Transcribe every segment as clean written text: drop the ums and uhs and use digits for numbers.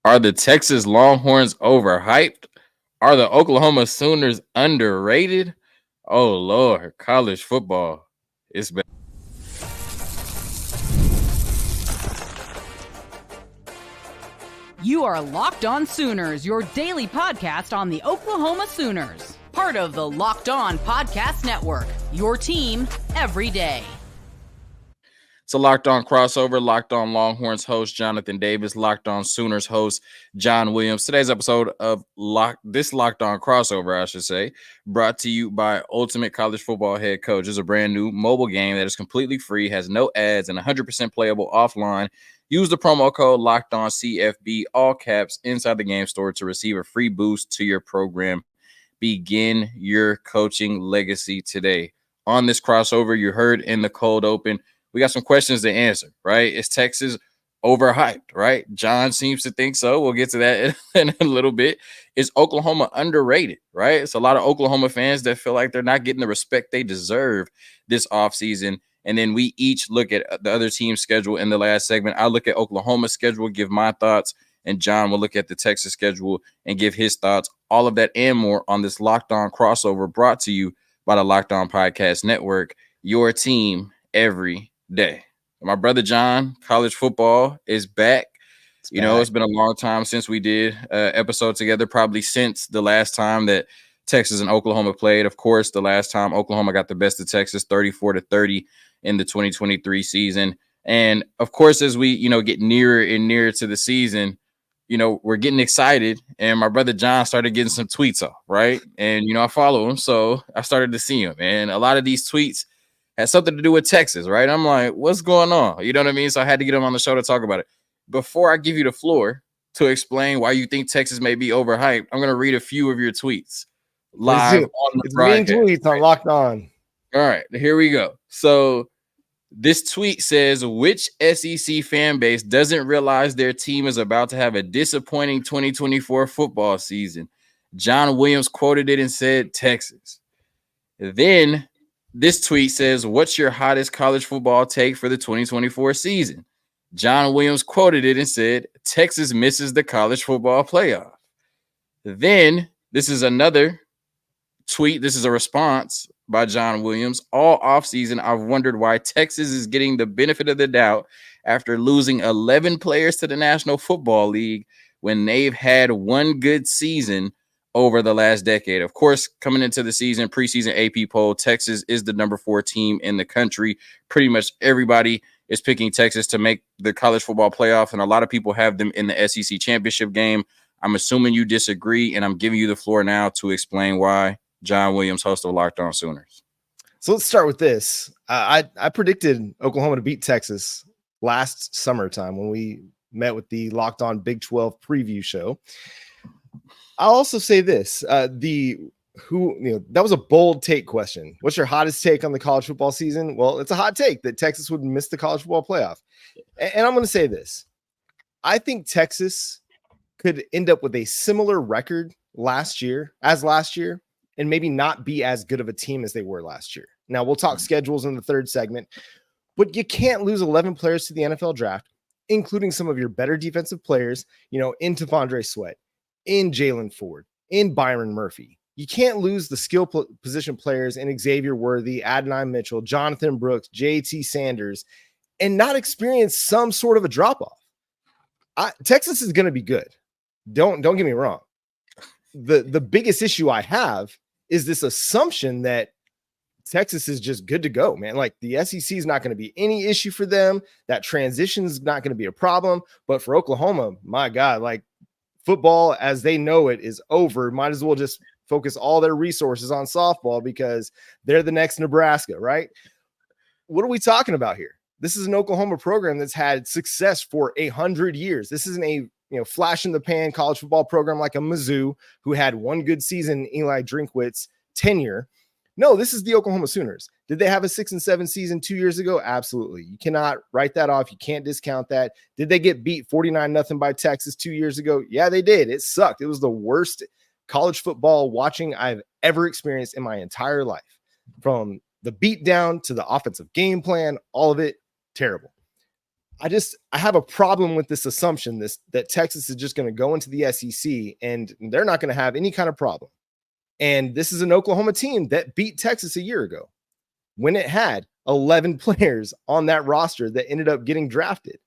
Are the Texas Longhorns overhyped? Are the Oklahoma Sooners underrated? Oh, Lord, college football is back. You are Locked On Sooners, your daily podcast on the Oklahoma Sooners. Part of the Locked On Podcast Network, your team every day. It's a Locked On crossover. Locked On Longhorns host Jonathan Davis, Locked On Sooners host John Williams. Today's episode of Locked On crossover, I should say, brought to you by Ultimate College Football Head Coach. It's a brand new mobile game that is completely free, has no ads, and 100% playable offline. Use the promo code Locked On CFB, all caps, inside the game store to receive a free boost to your program. Begin your coaching legacy today. On this crossover, you heard in the cold open, we got some questions to answer, right? Is Texas overhyped, right? John seems to think so. We'll get to that in a little bit. Is Oklahoma underrated, right? It's a lot of Oklahoma fans that feel like they're not getting the respect they deserve this offseason. And then we each look at the other team's schedule in the last segment. I'll look at Oklahoma's schedule, give my thoughts, and John will look at the Texas schedule and give his thoughts. All of that and more on this Locked On crossover brought to you by the Locked On Podcast Network, your team every day. My brother John, college football is back. It's been a long time since we did an episode together, probably since the last time that Texas and Oklahoma played. Of course, the last time Oklahoma got the best of Texas, 34-30 in the 2023 season. And of course, as we, get nearer and nearer to the season, we're getting excited. And my brother John started getting some tweets off, right? And, I follow him, so I started to see him. And a lot of these tweets had something to do with Texas, right? I'm like, what's going on? You know what I mean? So I had to get him on the show to talk about it. Before I give you the floor to explain why you think Texas may be overhyped, I'm going to read a few of your tweets live on the broadcast. Mean tweets on Locked On. All right, here we go. So this tweet says, which SEC fan base doesn't realize their team is about to have a disappointing 2024 football season? John Williams quoted it and said, Texas. Then this tweet says, what's your hottest college football take for the 2024 season? John Williams quoted it and said, Texas misses the college football playoff. Then this is another tweet. This is a response by John Williams. All offseason, I've wondered why Texas is getting the benefit of the doubt after losing 11 players to the National Football League when they've had one good season over the last decade. Of course, coming into the season, preseason AP poll, Texas is the number 4 team in the country. Pretty much everybody is picking Texas to make the college football playoff, and a lot of people have them in the SEC championship game. I'm assuming you disagree, and I'm giving you the floor now to explain why. John Williams, host of Locked On Sooners. So let's start with this. I predicted Oklahoma to beat Texas last summertime when we met with the Locked On Big 12 preview show. I'll also say this, that was a bold take question. What's your hottest take on the college football season? Well, it's a hot take that Texas would miss the college football playoff. And I'm going to say this. I think Texas could end up with a similar record last year, and maybe not be as good of a team as they were last year. Now, we'll talk schedules in the third segment, but you can't lose 11 players to the NFL draft, including some of your better defensive players, in T'Vondre Sweat, in Jalen Ford, in Byron Murphy. You can't lose the skill position players in Xavier Worthy, Adonai Mitchell, Jonathan Brooks, JT Sanders, and not experience some sort of a drop-off. Texas is going to be good. Don't get me wrong. The biggest issue I have is this assumption that Texas is just good to go, man. Like, the SEC is not going to be any issue for them. That transition is not going to be a problem. But for Oklahoma, my God, like, football as they know it is over. Might as well just focus all their resources on softball because they're the next Nebraska, right? What are we talking about here? This is an Oklahoma program that's had success for 100 years. This isn't a flash in the pan college football program like a Mizzou, who had one good season in Eli Drinkwitz's tenure. No, this is the Oklahoma Sooners. Did they have a 6-7 season 2 years ago? Absolutely. You cannot write that off. You can't discount that. Did they get beat 49-0 by Texas 2 years ago? Yeah, they did. It sucked. It was the worst college football watching I've ever experienced in my entire life. From the beat down to the offensive game plan, all of it terrible. I have a problem with this assumption that Texas is just going to go into the SEC and they're not going to have any kind of problem. And this is an Oklahoma team that beat Texas a year ago when it had 11 players on that roster that ended up getting drafted.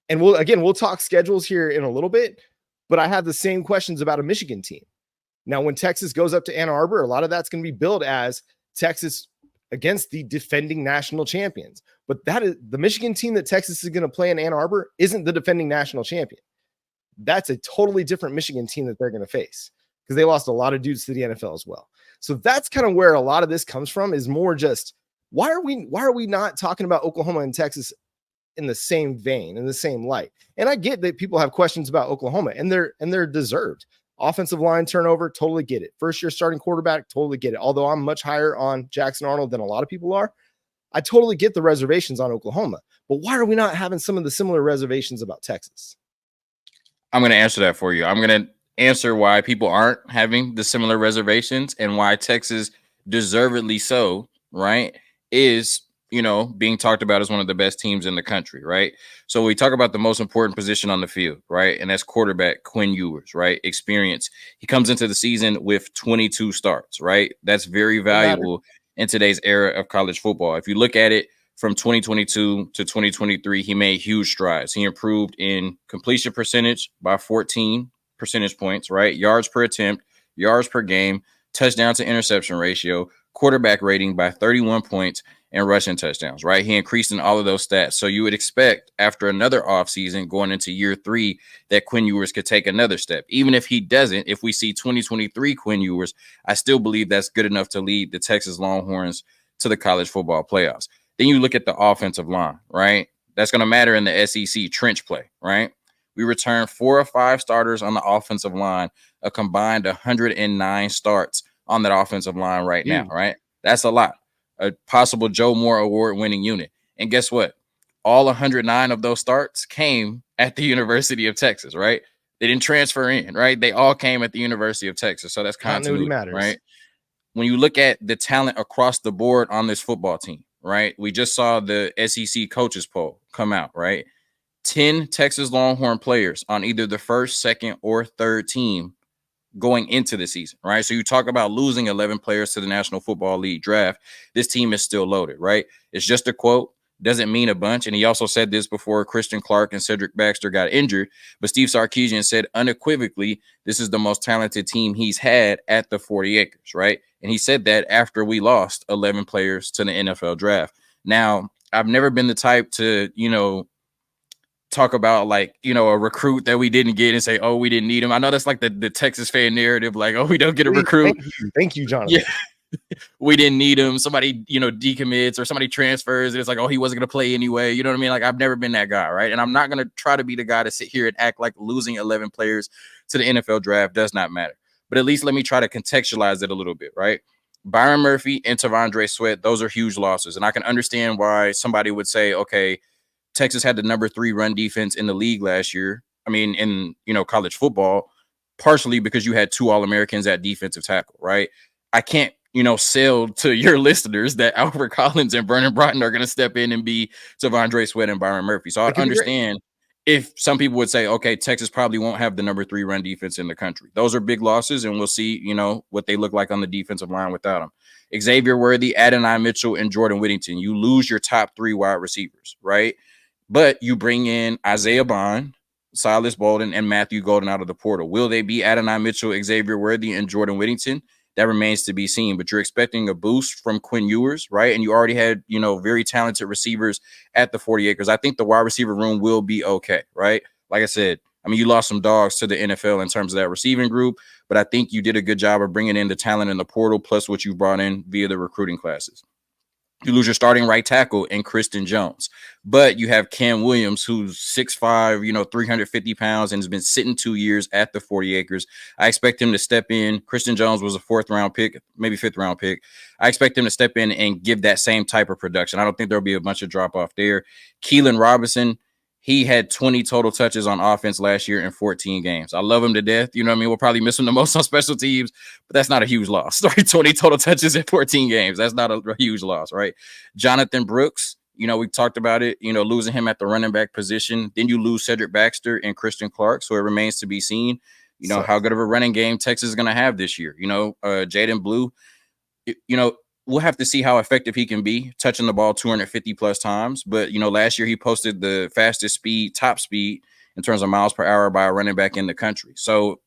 And we'll talk schedules here in a little bit, but I have the same questions about a Michigan team. Now, when Texas goes up to Ann Arbor, a lot of that's going to be billed as Texas against the defending national champions. But that is the Michigan team that Texas is going to play in Ann Arbor isn't the defending national champion. That's a totally different Michigan team that they're going to face because they lost a lot of dudes to the NFL as well. So that's kind of where a lot of this comes from, is more just why are we not talking about Oklahoma and Texas in the same vein, in the same light? And I get that people have questions about Oklahoma, and they're deserved. Offensive line turnover, totally get it. First year starting quarterback, totally get it. Although I'm much higher on Jackson Arnold than a lot of people are, I totally get the reservations on Oklahoma. But why are we not having some of the similar reservations about Texas? I'm going to answer that for you. I'm going to answer why people aren't having the similar reservations and why Texas, deservedly so, right, is, being talked about as one of the best teams in the country, right? So we talk about the most important position on the field, right? And that's quarterback Quinn Ewers, right? Experience. He comes into the season with 22 starts, right? That's very valuable in today's era of college football. If you look at it from 2022 to 2023, he made huge strides. He improved in completion percentage by 14 percentage points, right? Yards per attempt, yards per game, touchdown to interception ratio, quarterback rating by 31 points, and rushing touchdowns, right? He increased in all of those stats. So you would expect after another offseason going into year 3 that Quinn Ewers could take another step. Even if he doesn't, if we see 2023 Quinn Ewers, I still believe that's good enough to lead the Texas Longhorns to the college football playoffs. Then you look at the offensive line, right? That's going to matter in the SEC trench play, right? We returned 4 or 5 starters on the offensive line, a combined 109 starts on that offensive line right now, right? That's a lot. A possible Joe Moore award-winning unit. And guess what? All 109 of those starts came at the University of Texas, right? They didn't transfer in, right? They all came at the University of Texas. So that's continuity matters, right? When you look at the talent across the board on this football team, right? We just saw the SEC coaches poll come out, right? 10 Texas Longhorn players on either the first, second, or third team going into the season, right? So you talk about losing 11 players to the National Football League draft. This team is still loaded, right? It's just a quote. Doesn't mean a bunch. And he also said this before Christian Clark and Cedric Baxter got injured. But Steve Sarkisian said unequivocally, this is the most talented team he's had at the 40 acres, right? And he said that after we lost 11 players to the NFL draft. Now, I've never been the type to, talk about a recruit that we didn't get and say, oh, we didn't need him. I know that's like the Texas fan narrative, like, oh, we don't get a recruit. Thank you, Jonathan. Yeah. We didn't need him. Somebody, decommits or somebody transfers. And it's like, oh, he wasn't going to play anyway. You know what I mean? Like, I've never been that guy, right? And I'm not going to try to be the guy to sit here and act like losing 11 players to the NFL draft does not matter. But at least let me try to contextualize it a little bit, right? Byron Murphy and Tavondre Sweat, those are huge losses. And I can understand why somebody would say, okay, Texas had the number 3 run defense in the league last year. I mean, in, college football, partially because you had 2 All-Americans at defensive tackle, right? I can't, sell to your listeners that Albert Collins and Vernon Broughton are going to step in and be Tavondre Sweat and Byron Murphy. So I understand if some people would say, okay, Texas probably won't have the number 3 run defense in the country. Those are big losses, and we'll see, what they look like on the defensive line without them. Xavier Worthy, Adonai Mitchell, and Jordan Whittington. You lose your top 3 wide receivers, right? But you bring in Isaiah Bond, Silas Bolden, and Matthew Golden out of the portal. Will they be Adonai Mitchell, Xavier Worthy, and Jordan Whittington? That remains to be seen. But you're expecting a boost from Quinn Ewers, right? And you already had, very talented receivers at the 40 acres. I think the wide receiver room will be okay, right? Like I said, you lost some dogs to the NFL in terms of that receiving group, but I think you did a good job of bringing in the talent in the portal plus what you brought in via the recruiting classes. You lose your starting right tackle in Kristen Jones, but you have Cam Williams, who's 6'5", 350 pounds, and has been sitting 2 years at the 40 acres. I expect him to step in. Kristen Jones was a 4th-round pick, maybe 5th-round pick. I expect him to step in and give that same type of production. I don't think there'll be a bunch of drop-off there. Keelan Robinson, he had 20 total touches on offense last year in 14 games. I love him to death. You know what I mean? We'll probably miss him the most on special teams, but that's not a huge loss. 20 total touches in 14 games. That's not a huge loss, right? Jonathan Brooks, we talked about it, losing him at the running back position. Then you lose Cedric Baxter and Christian Clark. So it remains to be seen, how good of a running game Texas is going to have this year. Jaden Blue, we'll have to see how effective he can be touching the ball 250 plus times. But, last year he posted the fastest top speed in terms of miles per hour by a running back in the country. So,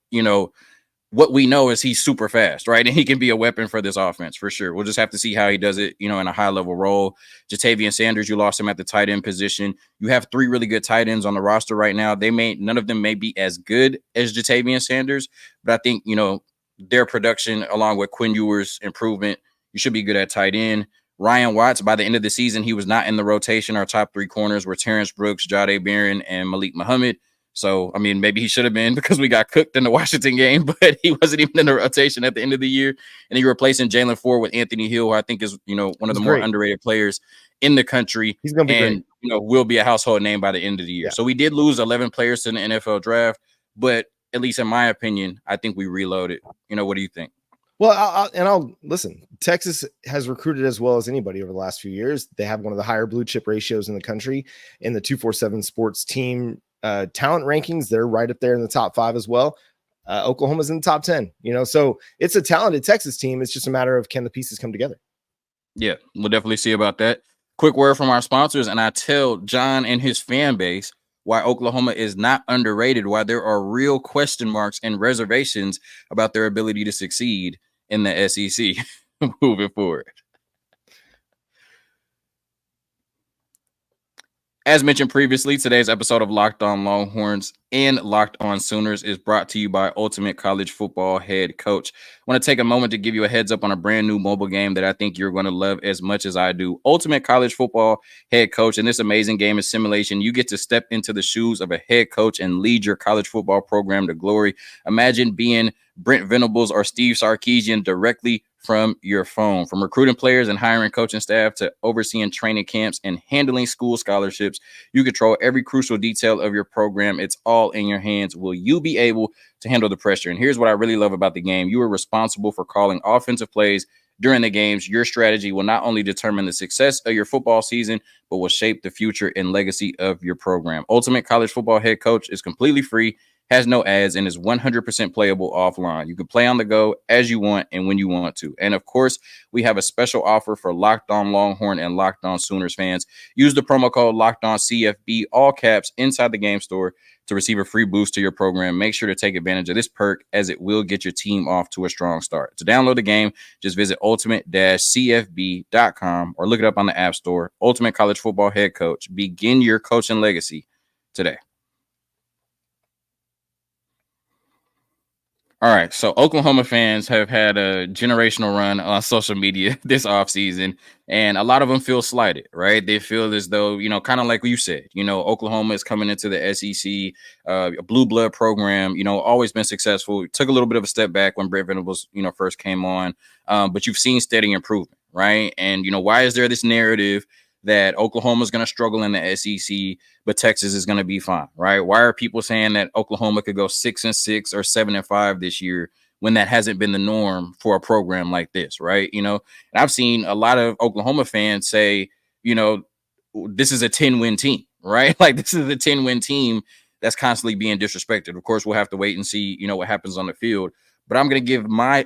what we know is he's super fast, right? And he can be a weapon for this offense for sure. We'll just have to see how he does it, in a high level role. Jatavian Sanders, you lost him at the tight end position. You have 3 really good tight ends on the roster right now. None of them may be as good as Jatavian Sanders, but I think, their production along with Quinn Ewers' improvement, you should be good at tight end. Ryan Watts, by the end of the season, he was not in the rotation. Our top 3 corners were Terrence Brooks, Jade Barron, and Malik Muhammad. So, I mean, maybe he should have been because we got cooked in the Washington game, but he wasn't even in the rotation at the end of the year. And you're replacing Jalen Ford with Anthony Hill, who I think is, one of the more underrated players in the country. He's going to be great. Will be a household name by the end of the year. Yeah. So we did lose 11 players to the NFL draft, but at least in my opinion, I think we reloaded. What do you think? Well, I'll listen. Texas has recruited as well as anybody over the last few years. They have one of the higher blue chip ratios in the country. In the 247 Sports team talent rankings, they're right up there in the top 5 as well. Oklahoma's in the top 10. So it's a talented Texas team. It's just a matter of can the pieces come together. Yeah, we'll definitely see about that. Quick word from our sponsors, and I tell John and his fan base why Oklahoma is not underrated, why there are real question marks and reservations about their ability to succeed in the SEC moving forward. As mentioned previously, today's episode of Locked On Longhorns and Locked On Sooners is brought to you by Ultimate College Football Head Coach. I want to take a moment to give you a heads up on a brand new mobile game that I think you're going to love as much as I do. Ultimate College Football Head Coach. In this amazing game of simulation, you get to step into the shoes of a head coach and lead your college football program to glory. Imagine being Brent Venables or Steve Sarkisian directly from your phone. From recruiting players and hiring coaching staff to overseeing training camps and handling school scholarships, you control every crucial detail of your program. It's all in your hands. Will you be able to handle the pressure? And here's what I really love about the game. You are responsible for calling offensive plays during the games. Your strategy will not only determine the success of your football season, but will shape the future and legacy of your program. Ultimate College Football Head Coach is completely free, has no ads, and is 100% playable offline. You can play on the go as you want and when you want to. And of course, we have a special offer for Locked On Longhorn and Locked On Sooners fans. Use the promo code Locked On CFB, all caps, inside the game store to receive a free boost to your program. Make sure to take advantage of this perk as it will get your team off to a strong start. To download the game, just visit ultimate-cfb.com or look it up on the App Store. Ultimate College Football Head Coach. Begin your coaching legacy today. All right, so Oklahoma fans have had a generational run on social media this offseason, and a lot of them feel slighted, right? They feel as though, kind of like you said, Oklahoma is coming into the SEC, a blue blood program, always been successful. Took a little bit of a step back when Brent Venables, first came on, but you've seen steady improvement, right? And, why is there this narrative that Oklahoma is going to struggle in the SEC, but Texas is going to be fine, right? Why are people saying that Oklahoma could go 6-6 or 7-5 this year when that hasn't been the norm for a program like this, right? And I've seen a lot of Oklahoma fans say, this is a 10-win team, right? Like this is a 10-win team that's constantly being disrespected. Of course, we'll have to wait and see, what happens on the field. But I'm going to give my,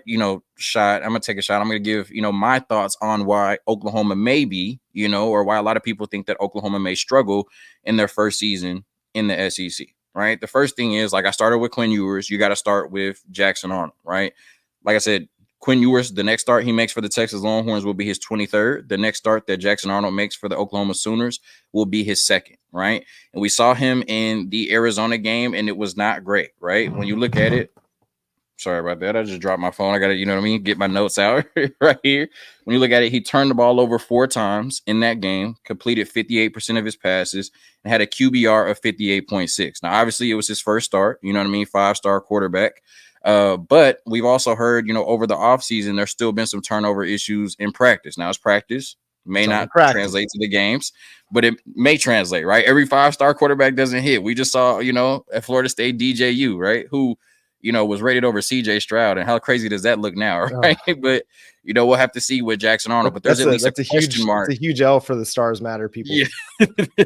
shot. I'm going to take a shot. I'm going to give, my thoughts on why Oklahoma may be, or why a lot of people think that Oklahoma may struggle in their first season in the SEC, right? The first thing is, like I started with Quinn Ewers, you got to start with Jackson Arnold, right? Like I said, Quinn Ewers, the next start he makes for the Texas Longhorns will be his 23rd. The next start that Jackson Arnold makes for the Oklahoma Sooners will be his second, right? And we saw him in the Arizona game, and it was not great, right? When you look at it, sorry about that. I just dropped my phone. I got to, get my notes out right here. When you look at it, he turned the ball over 4 times in that game, completed 58% of his passes, and had a QBR of 58.6. Now, obviously, it was his first start, 5-star quarterback. But we've also heard, over the offseason, there's still been some turnover issues in practice. Now, it's practice. May not translate to the games, but it may translate, right? Every 5-star quarterback doesn't hit. We just saw, at Florida State, DJU, right? Who, was rated over CJ Stroud. And how crazy does that look now? Right. But, we'll have to see with Jackson Arnold, but there's at least a question mark. It's a huge L for the Stars Matter people. Yeah,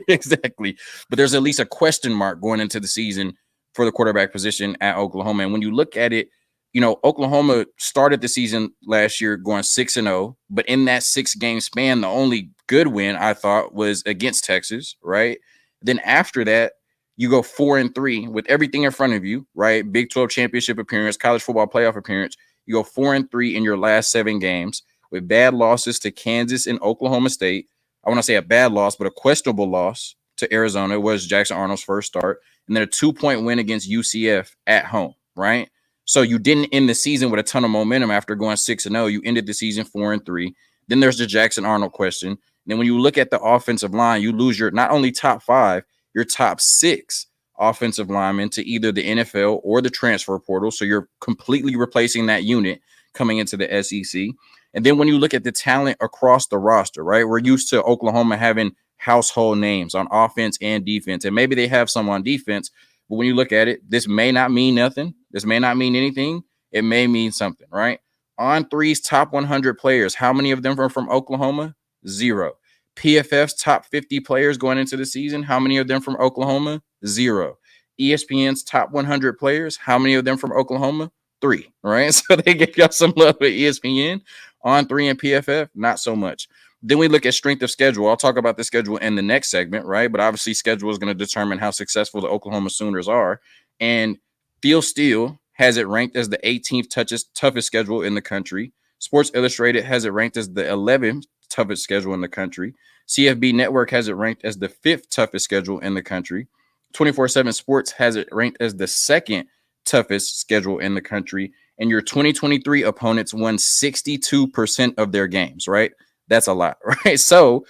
exactly. But there's at least a question mark going into the season for the quarterback position at Oklahoma. And when you look at it, Oklahoma started the season last year going 6-0, but in that 6-game span, the only good win I thought was against Texas, right? Then after that, you go 4-3 with everything in front of you, right? Big 12 championship appearance, college football playoff appearance. You go 4-3 in your last 7 games with bad losses to Kansas and Oklahoma State. I want to say a bad loss, but a questionable loss to Arizona was Jackson Arnold's first start. And then a 2-point win against UCF at home, right? So you didn't end the season with a ton of momentum after going 6-0. You ended the season 4-3. Then there's the Jackson Arnold question. And then when you look at the offensive line, you lose your not only top 5, your top 6 offensive linemen to either the NFL or the transfer portal. So you're completely replacing that unit coming into the SEC. And then when you look at the talent across the roster, right, we're used to Oklahoma having household names on offense and defense. And maybe they have some on defense. But when you look at it, this may not mean nothing. This may not mean anything. It may mean something, right? On3's top 100 players, how many of them are from Oklahoma? 0. PFF's top 50 players going into the season, how many of them from Oklahoma? 0. ESPN's top 100 players, how many of them from Oklahoma? 3, right? So they give y'all some love with ESPN. On3 and PFF, not so much. Then we look at strength of schedule. I'll talk about the schedule in the next segment, right? But obviously schedule is going to determine how successful the Oklahoma Sooners are. And Phil Steele has it ranked as the 18th toughest schedule in the country. Sports Illustrated has it ranked as the 11th toughest schedule in the country. CFB Network has it ranked as the 5th toughest schedule in the country. 24/7 Sports has it ranked as the 2nd toughest schedule in the country. And your 2023 opponents won 62% of their games, right? That's a lot, right? So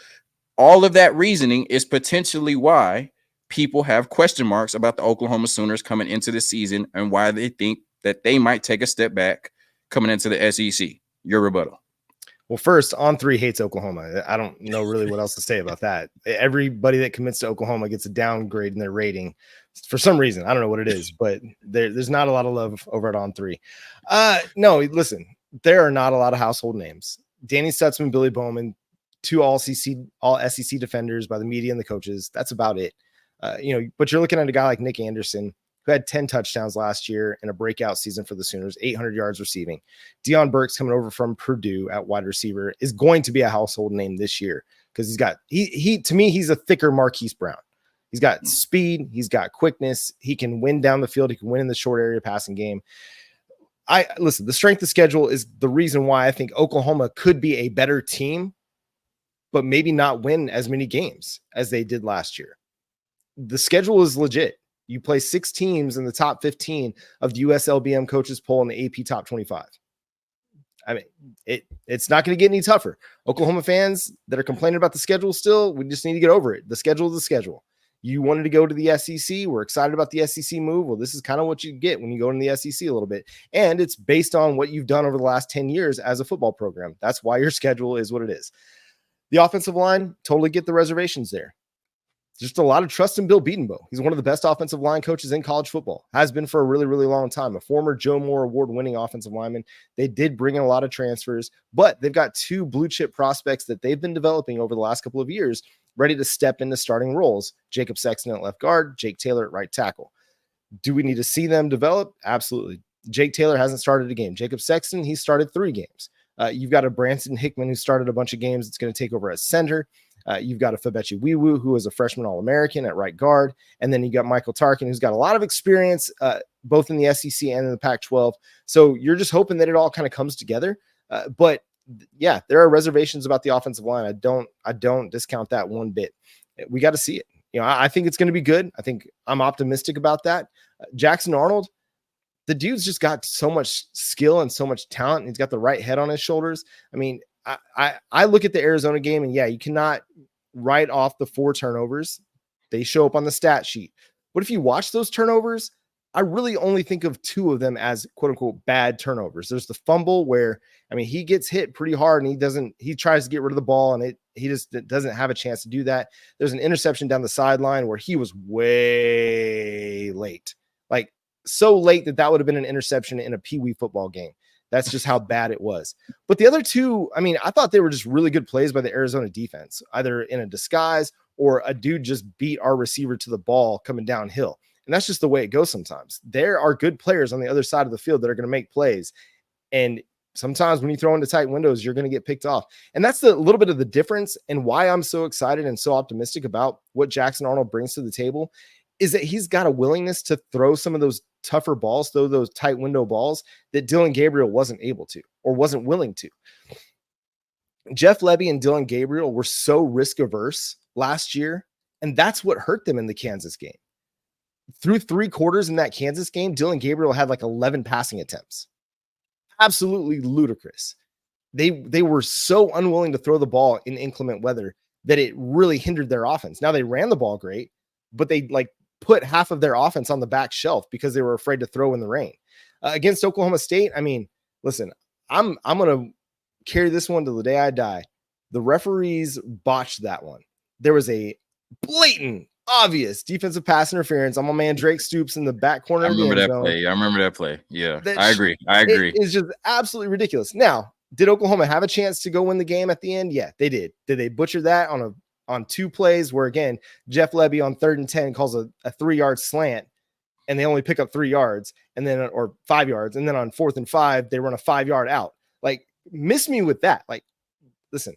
all of that reasoning is potentially why people have question marks about the Oklahoma Sooners coming into the season and why they think that they might take a step back coming into the SEC. Your rebuttal. Well, first, On3 hates Oklahoma. I don't know really what else to say about that. Everybody that commits to Oklahoma gets a downgrade in their rating for some reason. I don't know what it is, but there's not a lot of love over at On3. No, listen, there are not a lot of household names. Danny Stutzman, Billy Bowman, 2 all SEC defenders by the media and the coaches. That's about it. But you're looking at a guy like Nick Anderson, who had 10 touchdowns last year in a breakout season for the Sooners, 800 yards receiving. Deion Burks coming over from Purdue at wide receiver is going to be a household name this year because to me, he's a thicker Marquise Brown. He's got speed. He's got quickness. He can win down the field. He can win in the short area passing game. Listen, the strength of schedule is the reason why I think Oklahoma could be a better team, but maybe not win as many games as they did last year. The schedule is legit. You play 6 teams in the top 15 of the USLBM coaches poll in the AP top 25. I mean, it's not going to get any tougher. Oklahoma fans that are complaining about the schedule still, we just need to get over it. The schedule is the schedule. You wanted to go to the SEC. We're excited about the SEC move. Well, this is kind of what you get when you go into the SEC a little bit. And it's based on what you've done over the last 10 years as a football program. That's why your schedule is what it is. The offensive line, totally get the reservations there. Just a lot of trust in Bill Beatenbow. He's one of the best offensive line coaches in college football, has been for a really, really long time. A former Joe Moore award-winning offensive lineman. They did bring in a lot of transfers, but they've got 2 blue chip prospects that they've been developing over the last couple of years, ready to step into starting roles. Jacob Sexton at left guard, Jake Taylor at right tackle. Do we need to see them develop? Absolutely. Jake Taylor hasn't started a game. Jacob Sexton, he started 3 games. You've got a Branson Hickman who started a bunch of games. It's going to take over as center. You've got a Fabechi Wiwu, who is a freshman All-American at right guard. And then you got Michael Tarkin, who's got a lot of experience, both in the SEC and in the Pac-12. So you're just hoping that it all kind of comes together. But yeah, there are reservations about the offensive line. I don't discount that one bit. We got to see it. I think it's going to be good. I think I'm optimistic about that. Jackson Arnold, the dude's just got so much skill and so much talent. He's got the right head on his shoulders. I mean, I look at the Arizona game and yeah, you cannot write off the 4 turnovers. They show up on the stat sheet. But if you watch those turnovers, I really only think of 2 of them as quote unquote bad turnovers. There's the fumble where, he gets hit pretty hard and he tries to get rid of the ball and he just doesn't have a chance to do that. There's an interception down the sideline where he was way late. Like so late that would have been an interception in a Pee-wee football game. That's just how bad it was. But the other two, I mean, I thought they were just really good plays by the Arizona defense, either in a disguise or a dude just beat our receiver to the ball coming downhill. And that's just the way it goes sometimes. There are good players on the other side of the field that are going to make plays. And sometimes when you throw into tight windows, you're going to get picked off. And that's the little bit of the difference and why I'm so excited and so optimistic about what Jackson Arnold brings to the table is that he's got a willingness to throw some of those tougher balls, those tight window balls that Dylan Gabriel wasn't able to or wasn't willing to. Jeff Lebby and Dylan Gabriel were so risk averse last year, and that's what hurt them in the Kansas game. Through 3 quarters in that Kansas game, Dylan Gabriel had like 11 passing attempts. Absolutely ludicrous. They were so unwilling to throw the ball in inclement weather that it really hindered their offense. Now they ran the ball great, but they like put half of their offense on the back shelf because they were afraid to throw in the rain. Against Oklahoma State, I mean, listen, I'm going to carry this one to the day I die. The referees botched that one. There was a blatant, obvious defensive pass interference on my man Drake Stoops in the back corner of the end zone. I remember that play. Yeah, I agree. It is just absolutely ridiculous. Now, did Oklahoma have a chance to go win the game at the end? Yeah, they did. Did they butcher that on 2 plays where, again, Jeff Lebby on 3rd and 10 calls a 3-yard slant and they only pick up 3 yards and then, or 5 yards. And then on 4th and 5, they run a 5-yard out. Like, miss me with that. Like, listen,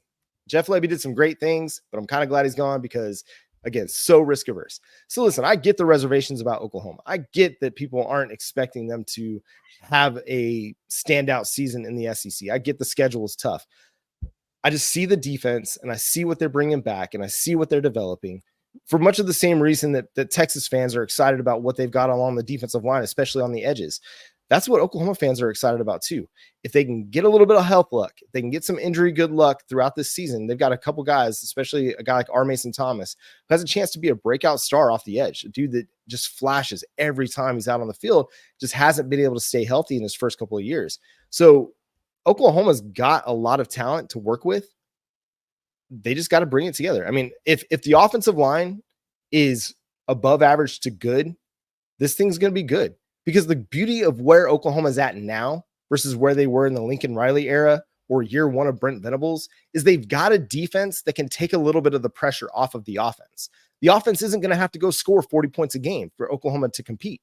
Jeff Lebby did some great things, but I'm kind of glad he's gone because, again, so risk averse. So listen, I get the reservations about Oklahoma. I get that people aren't expecting them to have a standout season in the SEC. I get the schedule is tough. I just see the defense and I see what they're bringing back and I see what they're developing for much of the same reason that Texas fans are excited about what they've got along the defensive line, especially on the edges. That's what Oklahoma fans are excited about too. If they can get a little bit of health luck, they can get some injury good luck throughout this season. They've got a couple guys, especially a guy like R. Mason Thomas, who has a chance to be a breakout star off the edge, a dude that just flashes every time he's out on the field, just hasn't been able to stay healthy in his first couple of years. So Oklahoma's got a lot of talent to work with. They just got to bring it together. I mean, if the offensive line is above average to good, this thing's going to be good. Because the beauty of where Oklahoma's at now versus where they were in the Lincoln Riley era or year 1 of Brent Venables is they've got a defense that can take a little bit of the pressure off of the offense. The offense isn't going to have to go score 40 points a game for Oklahoma to compete.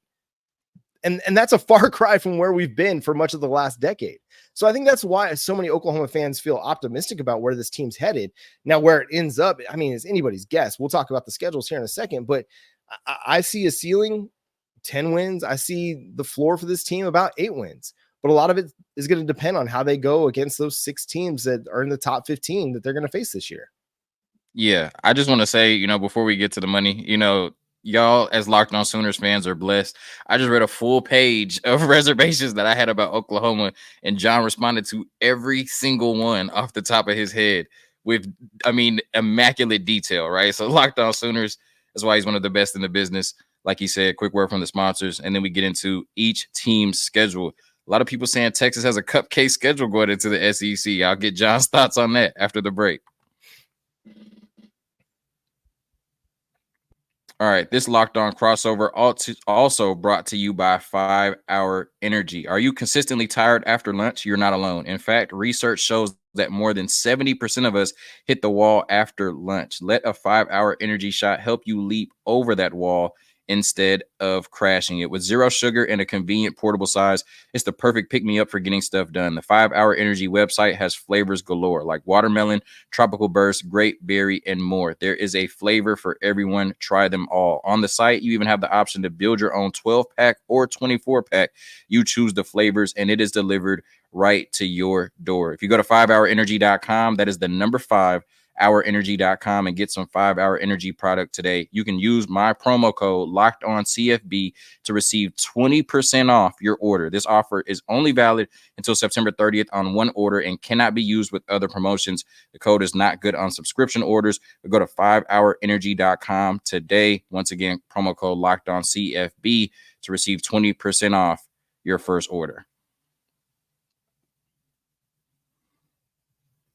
And that's a far cry from where we've been for much of the last decade. So I think that's why so many Oklahoma fans feel optimistic about where this team's headed. Now, where it ends up, I mean, it's anybody's guess. We'll talk about the schedules here in a second, but I see a ceiling 10 wins. I see the floor for this team about 8 wins, but a lot of it is going to depend on how they go against those 6 teams that are in the top 15 that they're going to face this year. Yeah. I just want to say, before we get to the money, y'all as Locked On Sooners fans are blessed. I just read a full page of reservations that I had about Oklahoma, and John responded to every single one off the top of his head with, immaculate detail, right? So Locked On Sooners, that's why he's one of the best in the business. Like he said, quick word from the sponsors, and then we get into each team's schedule. A lot of people saying Texas has a cupcake schedule going into the SEC. I'll get John's thoughts on that after the break. All right, this Locked On crossover also brought to you by 5 Hour Energy. Are you consistently tired after lunch? You're not alone. In fact, research shows that more than 70% of us hit the wall after lunch. Let a 5 Hour Energy shot help you leap over that wall instead of crashing it. With 0 sugar and a convenient portable size, it's the perfect pick-me-up for getting stuff done. The 5 Hour Energy website has flavors galore, like watermelon, tropical burst, grape, berry, and more. There is a flavor for everyone. Try them all. On the site, you even have the option to build your own 12-pack or 24-pack. You choose the flavors, and it is delivered right to your door. If you go to 5hourenergy.com, that is the number 5, hourenergy.com, and get some 5 Hour Energy product today. You can use my promo code LOCKEDONCFB to receive 20% off your order. This offer is only valid until September 30th on one order and cannot be used with other promotions. The code is not good on subscription orders. Go to 5hourenergy.com today. Once again, promo code LOCKEDONCFB to receive 20% off your first order.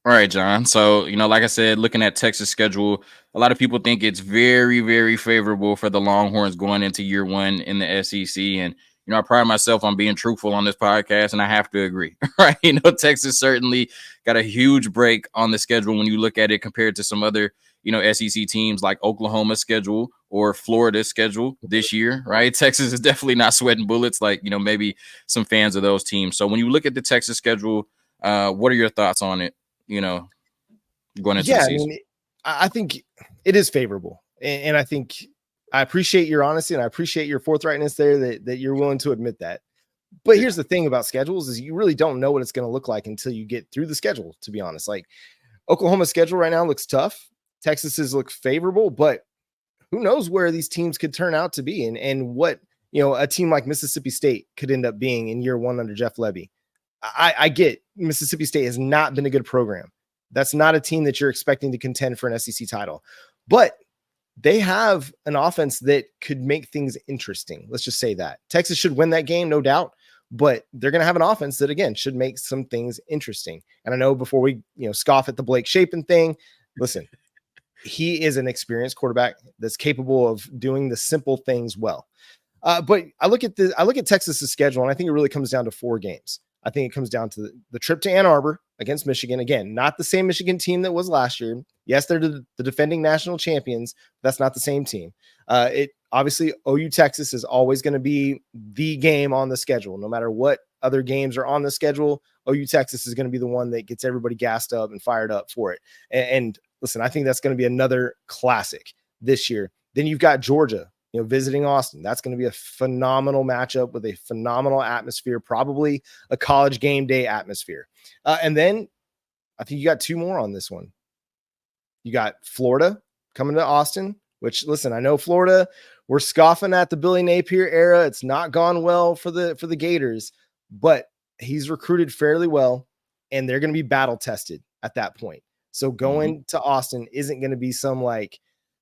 All right, John. So, like I said, looking at Texas schedule, a lot of people think it's very, very favorable for the Longhorns going into year 1 in the SEC. And, I pride myself on being truthful on this podcast, and I have to agree, right? Texas certainly got a huge break on the schedule when you look at it compared to some other, SEC teams like Oklahoma's schedule or Florida's schedule this year, right? Texas is definitely not sweating bullets like, maybe some fans of those teams. So when you look at the Texas schedule, what are your thoughts on it, going into the season? I think it is favorable. And I think I appreciate your honesty and I appreciate your forthrightness there that you're willing to admit that. But here's the thing about schedules is you really don't know what it's going to look like until you get through the schedule, to be honest. Like Oklahoma's schedule right now looks tough. Texas's looks favorable, but who knows where these teams could turn out to be and what, a team like Mississippi State could end up being in year one under Jeff Lebby. I get Mississippi State has not been a good program. That's not a team that you're expecting to contend for an SEC title, but they have an offense that could make things interesting. Let's just say that Texas should win that game, no doubt, but they're going to have an offense that again should make some things interesting. And I know before we, scoff at the Blake Shapen thing, listen, he is an experienced quarterback that's capable of doing the simple things well. But I look at Texas's schedule, and I think it really comes down to 4 games. I think it comes down to the trip to Ann Arbor against Michigan. Again, not the same Michigan team that was last year. Yes, they're the defending national champions. That's not the same team. It obviously OU Texas is always going to be the game on the schedule. No matter what other games are on the schedule, OU Texas is going to be the one that gets everybody gassed up and fired up for it. And listen, I think that's going to be another classic this year. Then you've got Georgia, visiting Austin. That's going to be a phenomenal matchup with a phenomenal atmosphere, probably a college game day atmosphere. And then I think you got 2 more on this one. You got Florida coming to Austin, which listen, I know Florida, we're scoffing at the Billy Napier era. It's not gone well for the Gators, but he's recruited fairly well and they're going to be battle tested at that point. So going to Austin isn't going to be some like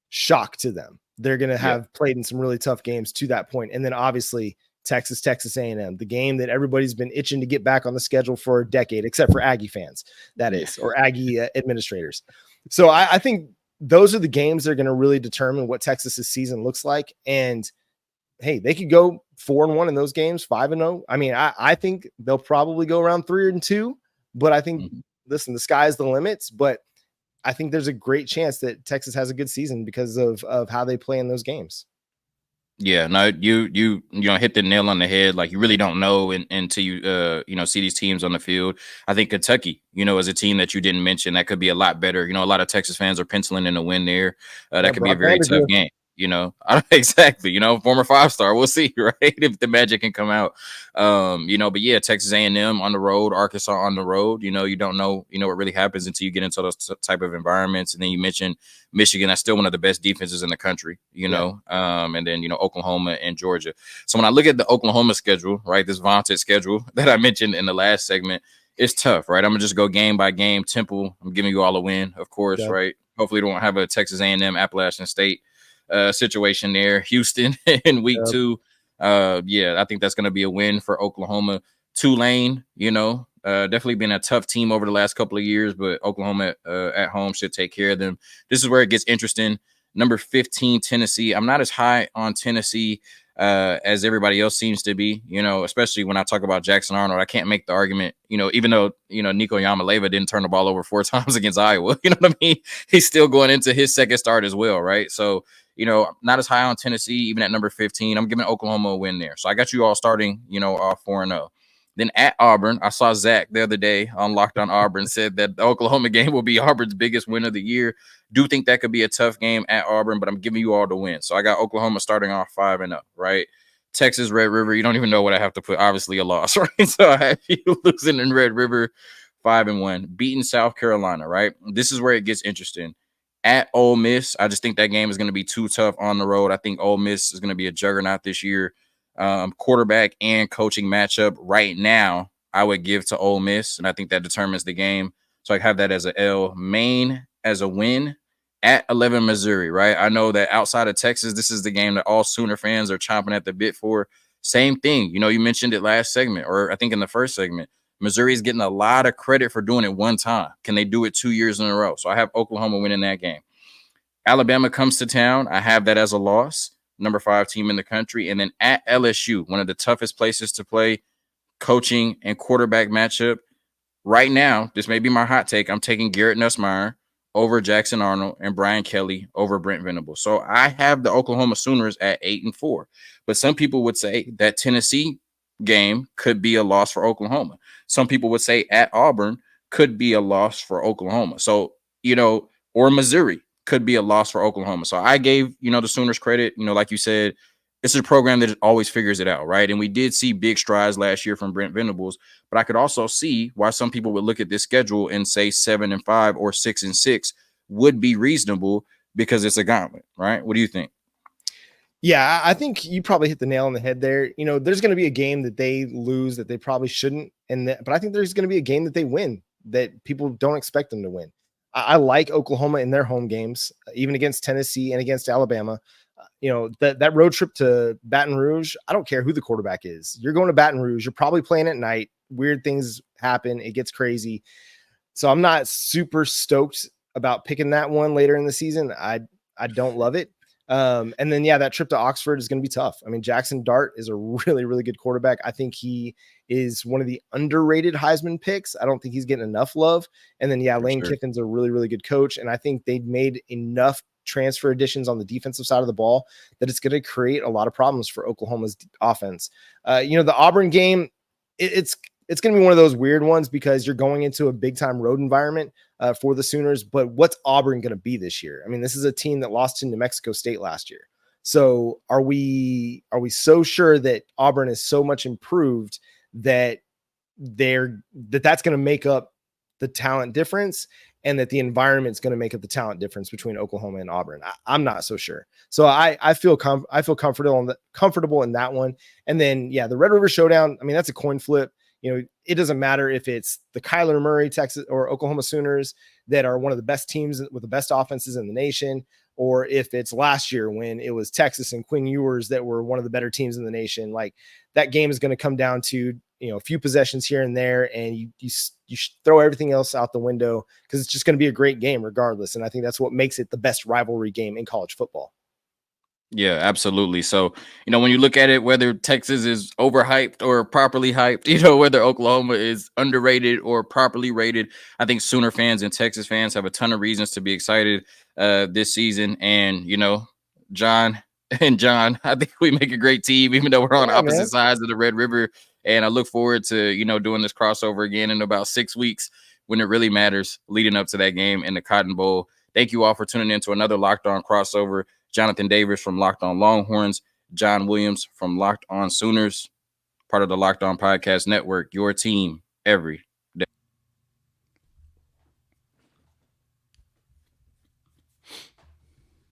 shock to them. They're going to have played in some really tough games to that point. And then obviously Texas A&M, the game that everybody's been itching to get back on the schedule for a decade, except for Aggie fans, that is, or Aggie administrators. So I think those are the games that are going to really determine what Texas's season looks like. And hey, they could go 4-1 in those games, 5-0. I mean, I think they'll probably go around 3-2, but I think, listen, the sky's the limits, but I think there's a great chance that Texas has a good season because of how they play in those games. Yeah, no, you hit the nail on the head. Like you really don't know until you see these teams on the field. I think Kentucky, is a team that you didn't mention that could be a lot better. A lot of Texas fans are penciling in a win there. That could be a very tough game. Exactly. Former 5-star. We'll see, right? If the magic can come out. But yeah, Texas A&M on the road, Arkansas on the road. You don't know, what really happens until you get into those type of environments. And then you mentioned Michigan. That's still one of the best defenses in the country. And then Oklahoma and Georgia. So when I look at the Oklahoma schedule, right, this vaunted schedule that I mentioned in the last segment, it's tough, right? I'm gonna just go game by game. Temple, I'm giving you all a win, of course, right? Hopefully, we don't have a Texas A&M Appalachian State situation there. Houston in week 2. I think that's going to be a win for Oklahoma. Tulane, definitely been a tough team over the last couple of years, but Oklahoma at home should take care of them. This is where it gets interesting. Number 15, Tennessee. I'm not as high on Tennessee as everybody else seems to be, especially when I talk about Jackson Arnold. I can't make the argument, even though, Nico Yamaleva didn't turn the ball over 4 times against Iowa. You know what I mean? He's still going into his second start as well, right? So, not as high on Tennessee, even at number 15. I'm giving Oklahoma a win there. So I got you all starting, off 4-0. Then at Auburn, I saw Zach the other day on Locked On Auburn said that the Oklahoma game will be Auburn's biggest win of the year. Do think that could be a tough game at Auburn, but I'm giving you all the win. So I got Oklahoma starting off 5-0, right? Texas, Red River, you don't even know what I have to put. Obviously a loss, right? So I have you losing in Red River 5-1, beating South Carolina, right? This is where it gets interesting. At Ole Miss, I just think that game is going to be too tough on the road. I think Ole Miss is going to be a juggernaut this year. Quarterback and coaching matchup right now, I would give to Ole Miss, and I think that determines the game. So I have that as a L. Maine as a win at 11 Missouri, right? I know that outside of Texas, this is the game that all Sooner fans are chomping at the bit for. Same thing. You mentioned it last segment, or I think in the first segment. Missouri is getting a lot of credit for doing it one time. Can they do it 2 years in a row? So I have Oklahoma winning that game. Alabama comes to town. I have that as a loss. number 5 team in the country, and then at LSU, one of the toughest places to play, coaching and quarterback matchup. Right now, this may be my hot take. I'm taking Garrett Nussmeier over Jackson Arnold and Brian Kelly over Brent Venables. So I have the Oklahoma Sooners at 8-4. But some people would say that Tennessee game could be a loss for Oklahoma. Some people would say at Auburn could be a loss for Oklahoma. So, or Missouri could be a loss for Oklahoma. So I gave, the Sooners credit, like you said, it's a program that always figures it out, right? And we did see big strides last year from Brent Venables, but I could also see why some people would look at this schedule and say 7-5 or 6-6 would be reasonable because it's a gauntlet, right? What do you think? Yeah, I think you probably hit the nail on the head there. There's going to be a game that they lose that they probably shouldn't, but I think there's going to be a game that they win that people don't expect them to win. I like Oklahoma in their home games, even against Tennessee and against Alabama. That road trip to Baton Rouge, I don't care who the quarterback is. You're going to Baton Rouge. You're probably playing at night. Weird things happen. It gets crazy. So I'm not super stoked about picking that one later in the season. I don't love it. And then, that trip to Oxford is going to be tough. I mean, Jackson Dart is a really, really good quarterback. I think he is one of the underrated Heisman picks. I don't think he's getting enough love. And then, Lane Kiffin's a really, really good coach. And I think they've made enough transfer additions on the defensive side of the ball that it's going to create a lot of problems for Oklahoma's offense. The Auburn game, it's going to be one of those weird ones because you're going into a big time road environment for the Sooners, but what's Auburn going to be this year? I mean, this is a team that lost to New Mexico State last year. So are we so sure that Auburn is so much improved that that's going to make up the talent difference, and that the environment's going to make up the talent difference between Oklahoma and Auburn? I'm not so sure. So I feel comfortable in that one. And then, the Red River Showdown, I mean, that's a coin flip. It doesn't matter if it's the Kyler Murray, Texas or Oklahoma Sooners that are one of the best teams with the best offenses in the nation, or if it's last year when it was Texas and Quinn Ewers that were one of the better teams in the nation. Like, that game is going to come down to, a few possessions here and there, and you throw everything else out the window because it's just going to be a great game regardless. And I think that's what makes it the best rivalry game in college football. Yeah, absolutely. So, when you look at it, whether Texas is overhyped or properly hyped, whether Oklahoma is underrated or properly rated, I think Sooner fans and Texas fans have a ton of reasons to be excited this season. And, John, I think we make a great team, even though we're on opposite sides of the Red River. And I look forward to, doing this crossover again in about 6 weeks when it really matters, leading up to that game in the Cotton Bowl. Thank you all for tuning in to another Locked On crossover. Jonathan Davis from Locked On Longhorns, John Williams from Locked On Sooners, part of the Locked On Podcast Network, your team every